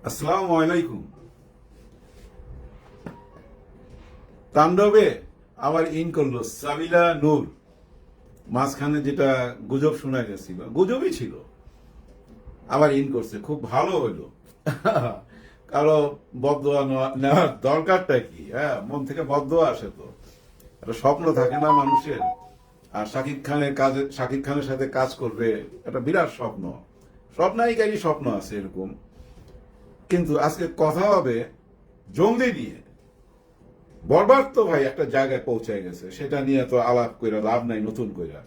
আসসালামু আলাইকুম। তাণ্ডবে আবার ইন করলো সাবিলা নূর। মাঝখানে যেটা গুজব শোনা গেছিল, গুজবই ছিল, আবার ইন করছে, খুব ভালো হইলো। কারো বদদোয়া নেওয়ার দরকারটা কি? হ্যাঁ, মন থেকে বদদোয়া আসে তো, একটা স্বপ্ন থাকে না মানুষের। আর শাকিব খানের সাথে কাজ করবে, একটা বিরাট স্বপ্ন, সব নায়িকারই স্বপ্ন আছে এরকম। কিন্তু আজকে কথা হবে জঙ্গলি নিয়ে। বরবাদ তো ভাই একটা জায়গায় পৌঁছে গেছে, সেটা নিয়ে তো আলাপ কইরা লাভ নাই নতুন কইরা।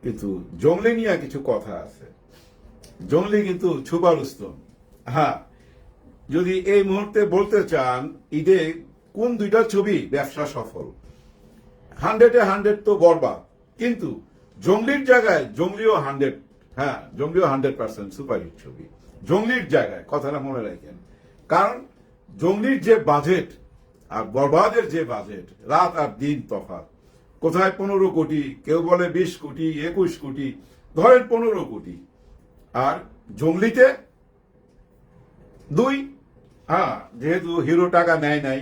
কিন্তু জঙ্গলি নিয়ে কিছু কথা আছে। জঙ্গলি কিন্তু ছুপা রুস্তম। হ্যাঁ, যদি এই মুহূর্তে বলতে চান ঈদে কোন দুইটা ছবি ব্যবসা সফল, 100-100 তো বরবাদ, কিন্তু জঙ্গলির জায়গায় জঙ্গলিও 100। হ্যাঁ, জঙ্গলিও 100% সুপারহিট ছবি। জঙ্গলির জায়গায় কথাটা মনে রাখেন, কারণ জঙ্গলির যে বাজেট আর বরবাদের যে বাজেট, রাত আর দিন তফাৎ। কোথায় 15 কোটি, কেউ বলে 20 কোটি, 21 কোটি, ধরেন 15 কোটি। আর জঙ্গলিতে 2। হ্যাঁ, যেহেতু হিরো টাকা নেয় নাই,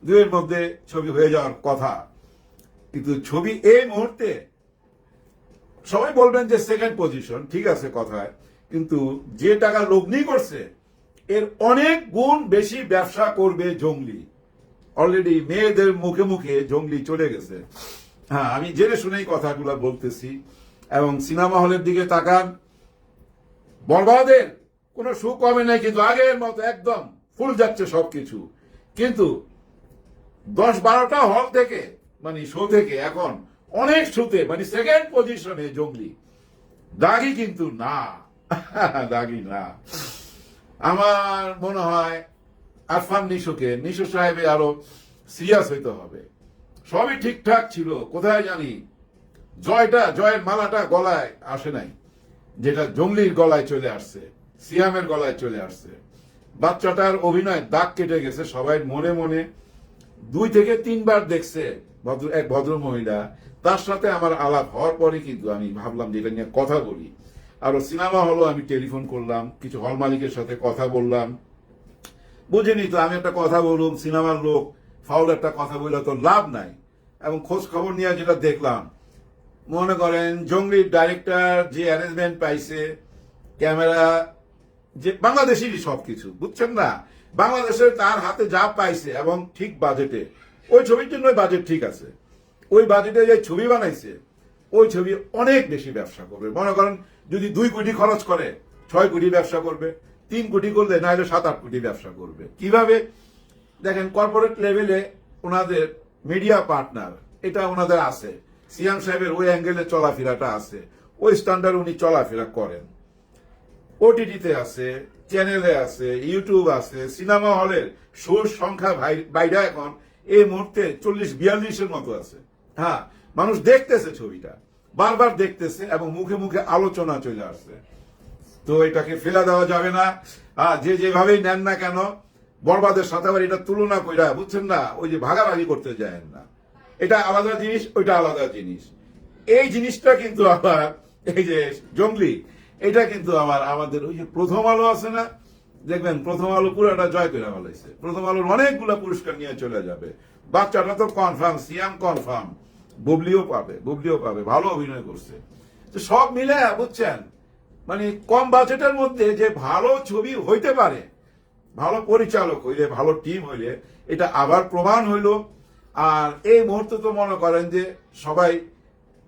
2-এর মধ্যে ছবি হয়ে যাওয়ার কথা। কিন্তু ছবি এই মুহূর্তে সবাই বলবেন যে সেকেন্ড পজিশন, ঠিক আছে কথায়, কিন্তু যে টাকা লগ্নি করছে এর অনেক গুণ বেশি ব্যবসা করবে জঙ্গলি। অলরেডি মেয়েদের মুখে মুখে জঙ্গলি চলে গেছে। হ্যাঁ, আমি জেনে শুনেই কথাগুলো বলতেছি। এবং সিনেমা হলের দিকে তাকান, বরবাদের কোনো শো কমে নাই, কিন্তু আগের মতো একদম ফুল যাচ্ছে সবকিছু। কিন্তু 10-12টা হল থেকে, মানে শো থেকে এখন অনেক শোতে, মানে সেকেন্ড পজিশনে জঙ্গলি। দাগি কিন্তু না। দাগি না। আমার মনে হয় আরফান নিশো সাহেবের আরো সিরিয়াস হইতে হবে। সবই ঠিকঠাক ছিল, কোথায় জানি জয়ের মালাটা গলায় আসে নাই, যেটা জঙ্গলির গলায় চলে আসছে, সিয়ামের গলায় চলে আসছে। বাচ্চাটার অভিনয় দাগ কেটে গেছে সবাই মনে মনে। 2-3 বার দেখছে এক ভদ্র মহিলা, তার সাথে আমার আলাপ হওয়ার পরে কিন্তু আমি ভাবলাম যে এটা নিয়ে কথা বলি। আরো সিনেমা হলো আমি টেলিফোন করলাম, কিছু হল মালিকের সাথে কথা বললাম। বুঝিনি তো, আমি একটা কথা বলুন, সিনেমার লোক ফাউল একটা কথা বললে তো লাভ নাই। এবং খোঁজ খবর নিয়ে যেটা দেখলাম, মনে করেন জঙ্গলির ডাইরেক্টর যে অ্যারেঞ্জমেন্ট পাইছে, ক্যামেরা যে বাংলাদেশেরই সবকিছু, বুঝছেন না, বাংলাদেশের তার হাতে যা পাইছে এবং ঠিক বাজেটে, ওই ছবির জন্য বাজেট ঠিক আছে। ওই বাজেটে যে ছবি বানাইছে, ওই ছবি অনেক বেশি ব্যবসা করবে। মনে করেন যদি 2 কোটি খরচ করে 6 কোটি ব্যবসা করবে, 3 কোটি করলে না হলে 7-8 কোটি ব্যবসা করবে। কিভাবে? দেখেন, কর্পোরেট লেভেলে ওনাদের মিডিয়া পার্টনার এটা ওনাদের আছে। সিয়াম সাহেবের ওই অ্যাঙ্গেলে চলাফেরাটা আছে, ওই স্ট্যান্ডার্ড উনি চলাফেরা করেন। ওটিটিতে আছে, চ্যানেলে আছে, ইউটিউব আছে, সিনেমা হলের শোর সংখ্যা বাইরে এখন এই মুহূর্তে 40-42-এর মতো আছে। হ্যাঁ, মানুষ দেখতেছে ছবিটা, বারবার দেখতেছে এবং মুখে মুখে আলোচনা চলে আসছে। তো এটাকে ফেলা দেওয়া যাবে না। যে যেভাবেই নেন না কেন, বরবাদের সাথে আবার এটা তুলনা কইরা, বুঝছেন না, ওই যে ভাগাভাগি করতে যায় না। এটা আলাদা জিনিস, ওইটা আলাদা জিনিস। এই জিনিসটা কিন্তু আবার এই যে জঙ্গলি, এটা কিন্তু আবার আমাদের ওই যে প্রথম আলো আছে না, দেখবেন প্রথম আলো পুরোটা জয় করে ফেলাইছে। প্রথম আলোর অনেকগুলা পুরস্কার নিয়ে চলে যাবে। বাচ্চাটা তো কনফার্ম, সিয়াম কনফার্ম, বুবলিও পাবে, ভালো অভিনয় করছে। তো সব মিলে বুঝছেন, মানে কম বাজেটের মধ্যে যে ভালো ছবি হইতে পারে, ভালো পরিচালক হইলে, ভালো টিম হইলে, এটা আবার প্রমাণ হইল। আর এই মুহূর্তে তো মনে করেন যে সবাই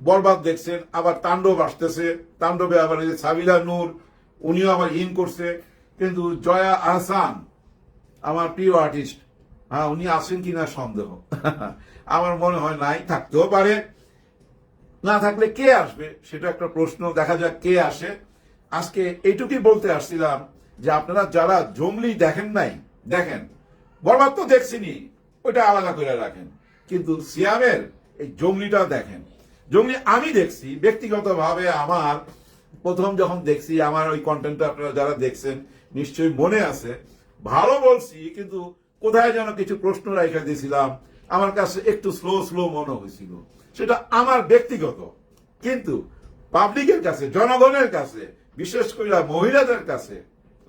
বরবাদ দেখছেন, আবার তাণ্ডব আসতেছে, তাণ্ডবে আবার এই যে সাবিলা নূর, উনিও আবার ইন করছে। কিন্তু জয়া আহসান আমার প্রিয় আর্টিস্ট, হ্যাঁ, উনি আসেন কিনা সন্দেহ। আমার মনে হয় নাই, থাকতেও পারে। না থাকলে কে আসবে সেটা একটা প্রশ্ন, দেখা যাক কে আসে। আজকে এইটুকুই বলতে আসছিলাম যে আপনারা যারা জঙ্গলি দেখেন নাই, দেখেন। বরবাদ তো দেখছিনি, ওইটা আলাদা করে রাখেন, কিন্তু সিয়ামের এই জঙ্গলিটা দেখেন। জঙ্গলি আমি দেখছি ব্যক্তিগতভাবে, আমার প্রথম যখন দেখছি, আমার ওই কন্টেন্টটা আপনারা যারা দেখছেন নিশ্চয়ই মনে আছে। ভালো বলছি, কিন্তু কোথায় যেন কিছু প্রশ্ন রেখে দিয়েছিলাম, আমার কাছে একটু স্লো মনে হয়েছিল। সেটা আমার ব্যক্তিগত, কিন্তু পাবলিকের কাছে, জনগণের কাছে, বিশেষ করে মহিলাদের কাছে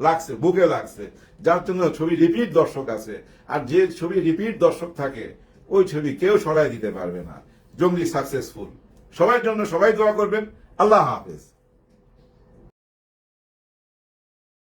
লাগছে, বুকে লাগছে, যার জন্য ছবি রিপিট দর্শক আছে। আর যে ছবি রিপিট দর্শক থাকে ওই ছবি কেউ সরাই দিতে পারবে না। জঙ্গলি সাকসেসফুল। সবার জন্য সবাই দোয়া করবেন। আল্লাহ হাফেজ।